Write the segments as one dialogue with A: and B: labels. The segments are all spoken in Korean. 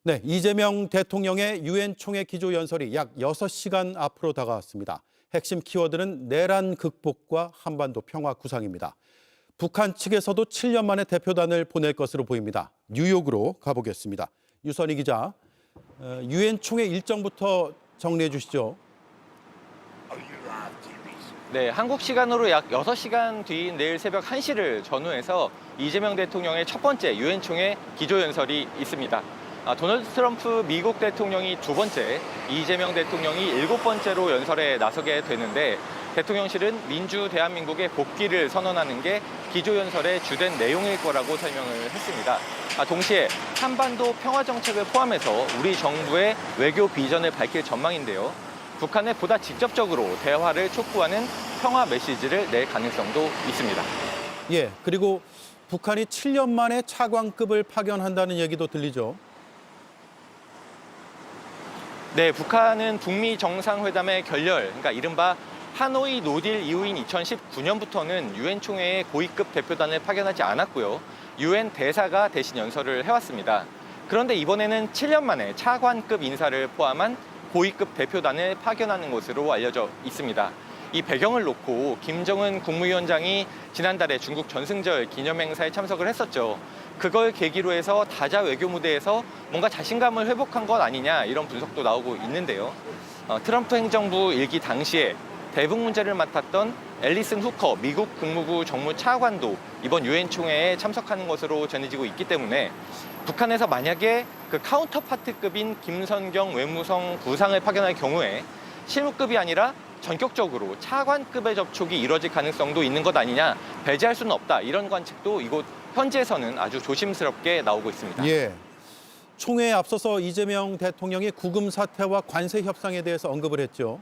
A: 네, 이재명 대통령의 유엔 총회 기조연설이 약 6시간 앞으로 다가왔습니다. 핵심 키워드는 내란 극복과 한반도 평화 구상입니다. 북한 측에서도 7년 만에 대표단을 보낼 것으로 보입니다. 뉴욕으로 가보겠습니다. 유선희 기자, 유엔 총회 일정부터 정리해 주시죠.
B: 네, 한국 시간으로 약 6시간 뒤인 내일 새벽 1시를 전후해서 이재명 대통령의 첫 번째 유엔 총회 기조연설이 있습니다. 도널드 트럼프 미국 대통령이 두 번째, 이재명 대통령이 7번째로 연설에 나서게 되는데 대통령실은 민주 대한민국의 복귀를 선언하는 게 기조연설의 주된 내용일 거라고 설명을 했습니다. 동시에 한반도 평화 정책을 포함해서 우리 정부의 외교 비전을 밝힐 전망인데요. 북한에 보다 직접적으로 대화를 촉구하는 평화 메시지를 낼 가능성도 있습니다.
A: 예, 그리고 북한이 7년 만에 차관급을 파견한다는 얘기도 들리죠.
B: 네, 북한은 북미 정상회담의 결렬, 그러니까 이른바 하노이 노딜 이후인 2019년부터는 유엔 총회에 고위급 대표단을 파견하지 않았고요. 유엔 대사가 대신 연설을 해왔습니다. 그런데 이번에는 7년 만에 차관급 인사를 포함한 고위급 대표단을 파견하는 것으로 알려져 있습니다. 이 배경을 놓고 김정은 국무위원장이 지난달에 중국 전승절 기념행사에 참석을 했었죠. 그걸 계기로 해서 다자 외교 무대에서 뭔가 자신감을 회복한 것 아니냐 이런 분석도 나오고 있는데요. 트럼프 행정부 일기 당시에 대북 문제를 맡았던 앨리슨 후커 미국 국무부 정무차관도 이번 유엔 총회에 참석하는 것으로 전해지고 있기 때문에 북한에서 만약에 그 카운터파트급인 김선경 외무성 부상을 파견할 경우에 실무급이 아니라 전격적으로 차관급의 접촉이 이뤄질 가능성도 있는 것 아니냐, 배제할 수는 없다, 이런 관측도 이곳 현지에서는 아주 조심스럽게 나오고 있습니다.
A: 예, 총회에 앞서서 이재명 대통령이 구금 사태와 관세 협상에 대해서 언급을 했죠.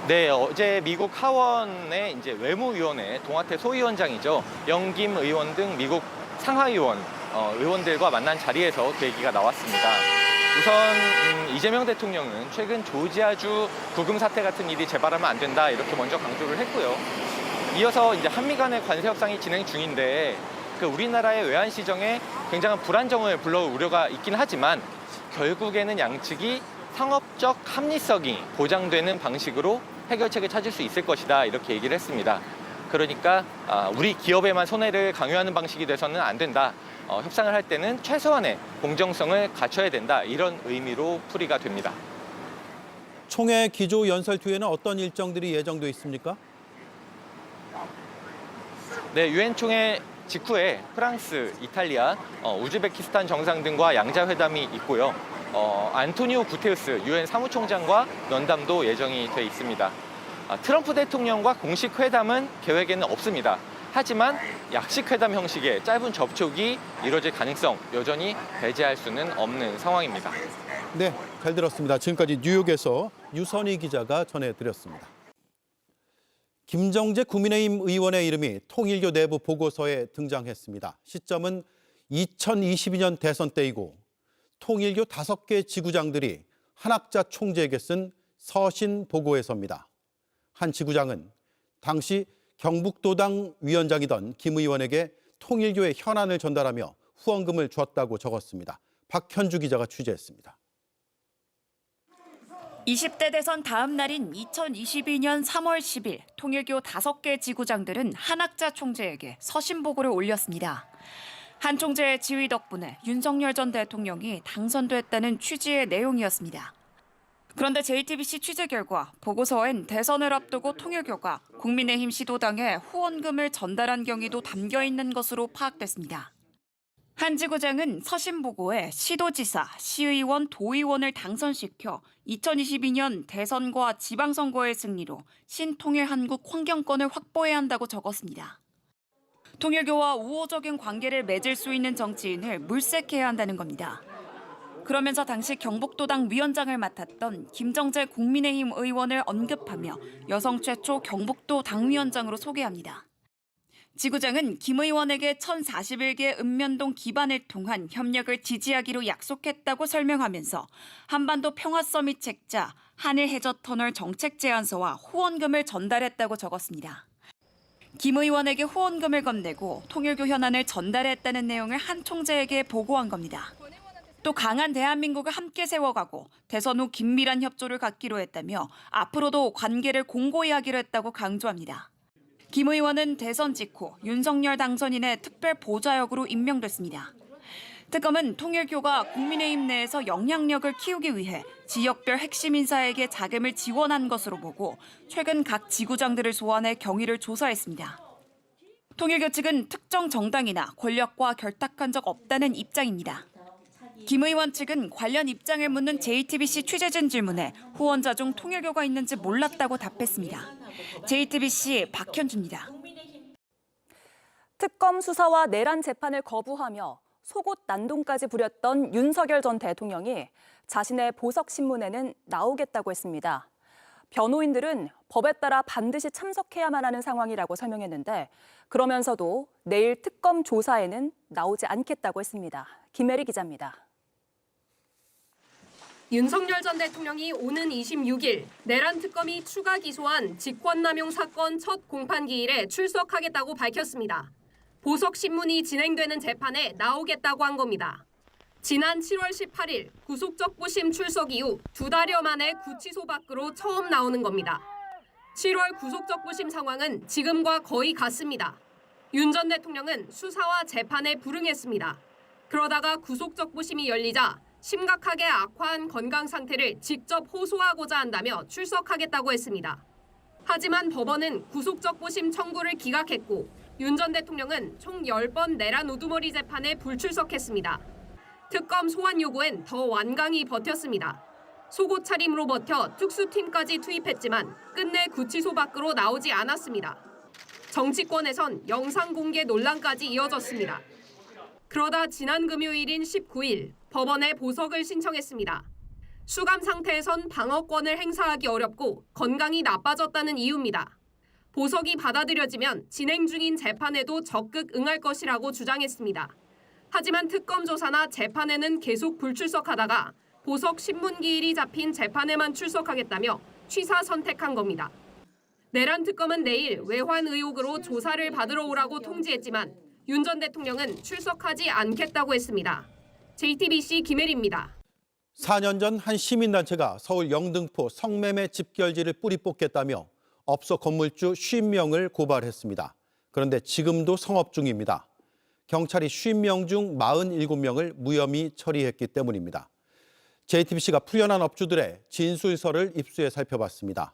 B: 네, 어제 미국 하원의 이제 외무위원회 동아태 소위원장이죠. 영김 의원 등 미국 상하의원 의원들과 만난 자리에서 그 얘기가 나왔습니다. 우선 이재명 대통령은 최근 조지아주 구금 사태 같은 일이 재발하면 안 된다 이렇게 먼저 강조를 했고요. 이어서 이제 한미 간의 관세 협상이 진행 중인데 그 우리나라의 외환 시정에 굉장한 불안정을 불러올 우려가 있긴 하지만 결국에는 양측이 상업적 합리성이 보장되는 방식으로 해결책을 찾을 수 있을 것이다 이렇게 얘기를 했습니다. 그러니까 우리 기업에만 손해를 강요하는 방식이 돼서는 안 된다. 협상을 할 때는 최소한의 공정성을 갖춰야 된다. 이런 의미로 풀이가 됩니다.
A: 총회 기조 연설 뒤에는 어떤 일정들이 예정돼 있습니까?
B: 네, 유엔 총회 직후에 프랑스, 이탈리아, 우즈베키스탄 정상 등과 양자회담이 있고요. 안토니오 구테우스 유엔 사무총장과 면담도 예정이 돼 있습니다. 트럼프 대통령과 공식 회담은 계획에는 없습니다. 하지만 약식 회담 형식의 짧은 접촉이 이뤄질 가능성 여전히 배제할 수는 없는 상황입니다.
A: 네, 잘 들었습니다. 지금까지 뉴욕에서 유선희 기자가 전해드렸습니다. 김정재 국민의힘 의원의 이름이 통일교 내부 보고서에 등장했습니다. 시점은 2022년 대선 때이고 통일교 5개 지구장들이 한학자 총재에게 쓴 서신 보고에서입니다. 한 지구장은 당시 경북도당 위원장이던 김 의원에게 통일교의 현안을 전달하며 후원금을 줬다고 적었습니다. 박현주 기자가 취재했습니다.
C: 20대 대선 다음 날인 2022년 3월 10일 통일교 5개 지구장들은 한학자 총재에게 서신 보고를 올렸습니다. 한 총재의 지휘 덕분에 윤석열 전 대통령이 당선됐다는 취지의 내용이었습니다. 그런데 JTBC 취재 결과 보고서엔 대선을 앞두고 통일교가 국민의힘 시도당에 후원금을 전달한 경위도 담겨 있는 것으로 파악됐습니다. 한 지구장은 서신 보고에 시도지사, 시의원, 도의원을 당선시켜 2022년 대선과 지방선거의 승리로 신통일 한국 환경권을 확보해야 한다고 적었습니다. 통일교와 우호적인 관계를 맺을 수 있는 정치인을 물색해야 한다는 겁니다. 그러면서 당시 경북도당 위원장을 맡았던 김정재 국민의힘 의원을 언급하며 여성 최초 경북도 당위원장으로 소개합니다. 지구장은 김 의원에게 1041개 읍면동 기반을 통한 협력을 지지하기로 약속했다고 설명하면서 한반도 평화서밋 책자, 한일 해저터널 정책 제안서와 후원금을 전달했다고 적었습니다. 김 의원에게 후원금을 건네고 통일교 현안을 전달했다는 내용을 한 총재에게 보고한 겁니다. 또 강한 대한민국을 함께 세워가고 대선 후 긴밀한 협조를 갖기로 했다며 앞으로도 관계를 공고히 하기로 했다고 강조합니다. 김 의원은 대선 직후 윤석열 당선인의 특별 보좌역으로 임명됐습니다. 특검은 통일교가 국민의힘 내에서 영향력을 키우기 위해 지역별 핵심 인사에게 자금을 지원한 것으로 보고 최근 각 지구장들을 소환해 경위를 조사했습니다. 통일교 측은 특정 정당이나 권력과 결탁한 적 없다는 입장입니다. 김 의원 측은 관련 입장을 묻는 JTBC 취재진 질문에 후원자 중 통일교가 있는지 몰랐다고 답했습니다. JTBC 박현주입니다.
D: 특검 수사와 내란 재판을 거부하며 속옷 난동까지 부렸던 윤석열 전 대통령이 자신의 보석 신문에는 나오겠다고 했습니다. 변호인들은 법에 따라 반드시 참석해야만 하는 상황이라고 설명했는데 그러면서도 내일 특검 조사에는 나오지 않겠다고 했습니다. 김혜리 기자입니다.
E: 윤석열 전 대통령이 오는 26일 내란 특검이 추가 기소한 직권남용 사건 첫 공판 기일에 출석하겠다고 밝혔습니다. 보석 신문이 진행되는 재판에 나오겠다고 한 겁니다. 지난 7월 18일 구속적부심 출석 이후 2달여 만에 구치소 밖으로 처음 나오는 겁니다. 7월 구속적부심 상황은 지금과 거의 같습니다. 윤 전 대통령은 수사와 재판에 불응했습니다. 그러다가 구속적부심이 열리자 심각하게 악화한 건강 상태를 직접 호소하고자 한다며 출석하겠다고 했습니다. 하지만 법원은 구속적부심 청구를 기각했고 윤 전 대통령은 총 10번 내란 우두머리 재판에 불출석했습니다. 특검 소환 요구엔 더 완강히 버텼습니다. 속옷 차림으로 버텨 특수팀까지 투입했지만 끝내 구치소 밖으로 나오지 않았습니다. 정치권에선 영상 공개 논란까지 이어졌습니다. 그러다 지난 금요일인 19일 법원에 보석을 신청했습니다. 수감 상태에선 방어권을 행사하기 어렵고 건강이 나빠졌다는 이유입니다. 보석이 받아들여지면 진행 중인 재판에도 적극 응할 것이라고 주장했습니다. 하지만 특검 조사나 재판에는 계속 불출석하다가 보석 신문 기일이 잡힌 재판에만 출석하겠다며 취사 선택한 겁니다. 내란 특검은 내일 외환 의혹으로 조사를 받으러 오라고 통지했지만 윤 전 대통령은 출석하지 않겠다고 했습니다. JTBC 김혜리입니다.
A: 4년 전 한 시민단체가 서울 영등포 성매매 집결지를 뿌리 뽑겠다며 업소 건물주 50명을 고발했습니다. 그런데 지금도 성업 중입니다. 경찰이 50명 중 47명을 무혐의 처리했기 때문입니다. JTBC가 풀려난 업주들의 진술서를 입수해 살펴봤습니다.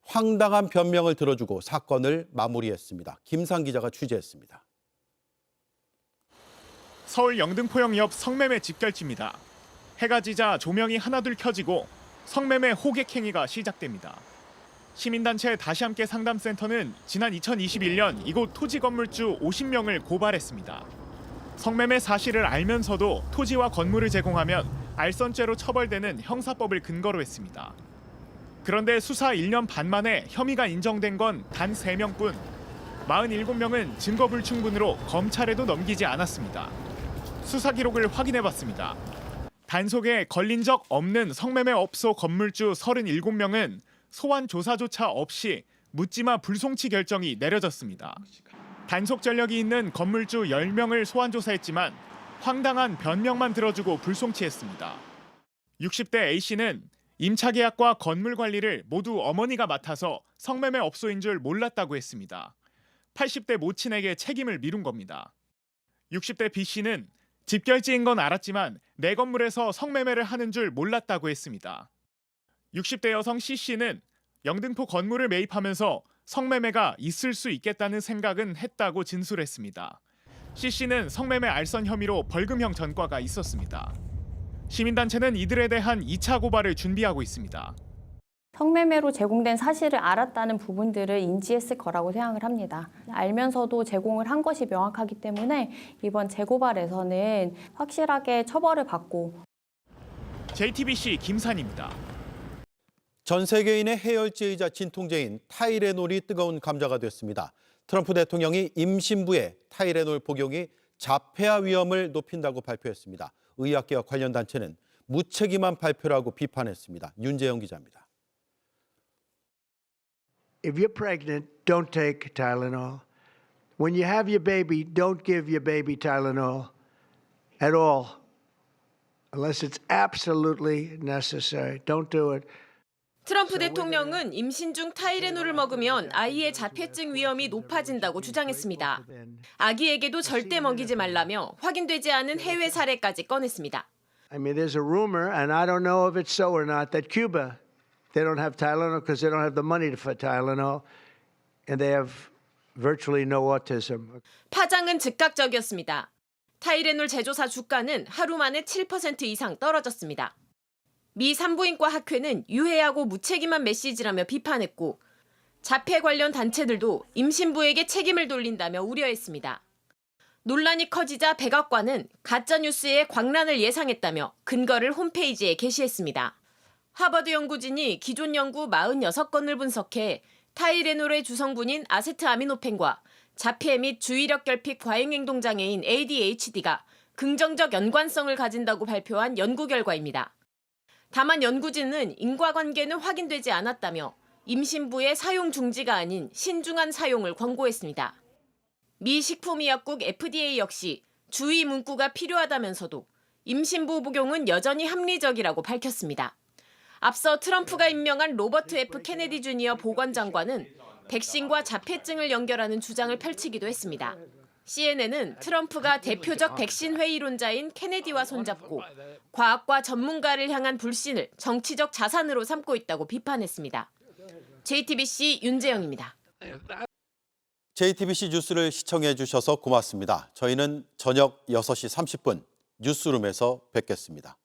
A: 황당한 변명을 들어주고 사건을 마무리했습니다. 김상 기자가 취재했습니다.
F: 서울 영등포역 옆 성매매 집결지입니다. 해가 지자 조명이 하나둘 켜지고 성매매 호객 행위가 시작됩니다. 시민단체 다시함께 상담센터는 지난 2021년 이곳 토지 건물주 50명을 고발했습니다. 성매매 사실을 알면서도 토지와 건물을 제공하면 알선죄로 처벌되는 형사법을 근거로 했습니다. 그런데 수사 1년 반 만에 혐의가 인정된 건 단 3명뿐. 47명은 증거 불충분으로 검찰에도 넘기지 않았습니다. 수사 기록을 확인해봤습니다. 단속에 걸린 적 없는 성매매 업소 건물주 37명은 소환 조사조차 없이 묻지마 불송치 결정이 내려졌습니다. 단속 전력이 있는 건물주 10명을 소환 조사했지만 황당한 변명만 들어주고 불송치했습니다. 60대 A씨는 임차 계약과 건물 관리를 모두 어머니가 맡아서 성매매 업소인 줄 몰랐다고 했습니다. 80대 모친에게 책임을 미룬 겁니다. 60대 B씨는 집결지인 건 알았지만 내 건물에서 성매매를 하는 줄 몰랐다고 했습니다. 60대 여성 C씨는 영등포 건물을 매입하면서 성매매가 있을 수 있겠다는 생각은 했다고 진술했습니다. C씨는 성매매 알선 혐의로 벌금형 전과가 있었습니다. 시민단체는 이들에 대한 2차 고발을 준비하고 있습니다.
G: 성매매로 제공된 사실을 알았다는 부분들을 인지했을 거라고 생각을 합니다. 알면서도 제공을 한 것이 명확하기 때문에 이번 재고발에서는 확실하게 처벌을 받고.
F: JTBC 김산입니다.
A: 전 세계인의 해열제이자 진통제인 타이레놀이 뜨거운 감자가 됐습니다. 트럼프 대통령이 임신부의 타이레놀 복용이 자폐아 위험을 높인다고 발표했습니다. 의학계와 관련 단체는 무책임한 발표라고 비판했습니다. 윤재영 기자입니다.
H: If you're pregnant, don't take Tylenol. When you have your baby, don't give your baby Tylenol at all, unless it's absolutely necessary. Don't do it.
I: 트럼프 대통령은 임신 중 타이레놀을 먹으면 아이의 자폐증 위험이 높아진다고 주장했습니다. 아기에게도 절대 먹이지 말라며 확인되지 않은 해외 사례까지 꺼냈습니다.
H: I mean, there's a rumor, and I don't know if it's so or not, that Cuba, they don't have Tylenol because they don't have the money for Tylenol, and they have virtually no autism.
I: 파장은 즉각적이었습니다. 타이레놀 제조사 주가는 하루 만에 7% 이상 떨어졌습니다. 미 산부인과 학회는 유해하고 무책임한 메시지라며 비판했고 자폐 관련 단체들도 임신부에게 책임을 돌린다며 우려했습니다. 논란이 커지자 백악관은 가짜뉴스의 광란을 예상했다며 근거를 홈페이지에 게시했습니다. 하버드 연구진이 기존 연구 46건을 분석해 타이레놀의 주성분인 아세트아미노펜과 자폐 및 주의력 결핍 과잉행동 장애인 ADHD가 긍정적 연관성을 가진다고 발표한 연구 결과입니다. 다만 연구진은 인과관계는 확인되지 않았다며 임신부의 사용 중지가 아닌 신중한 사용을 권고했습니다. 미 식품의약국 FDA 역시 주의 문구가 필요하다면서도 임신부 복용은 여전히 합리적이라고 밝혔습니다. 앞서 트럼프가 임명한 로버트 F 케네디 주니어 보건장관은 백신과 자폐증을 연결하는 주장을 펼치기도 했습니다. CNN은 트럼프가 대표적 백신 회의론자인 케네디와 손잡고 과학과 전문가를 향한 불신을 정치적 자산으로 삼고 있다고 비판했습니다. JTBC 윤재영입니다.
A: JTBC 뉴스를 시청해 주셔서 고맙습니다. 저희는 저녁 6시 30분 뉴스룸에서 뵙겠습니다.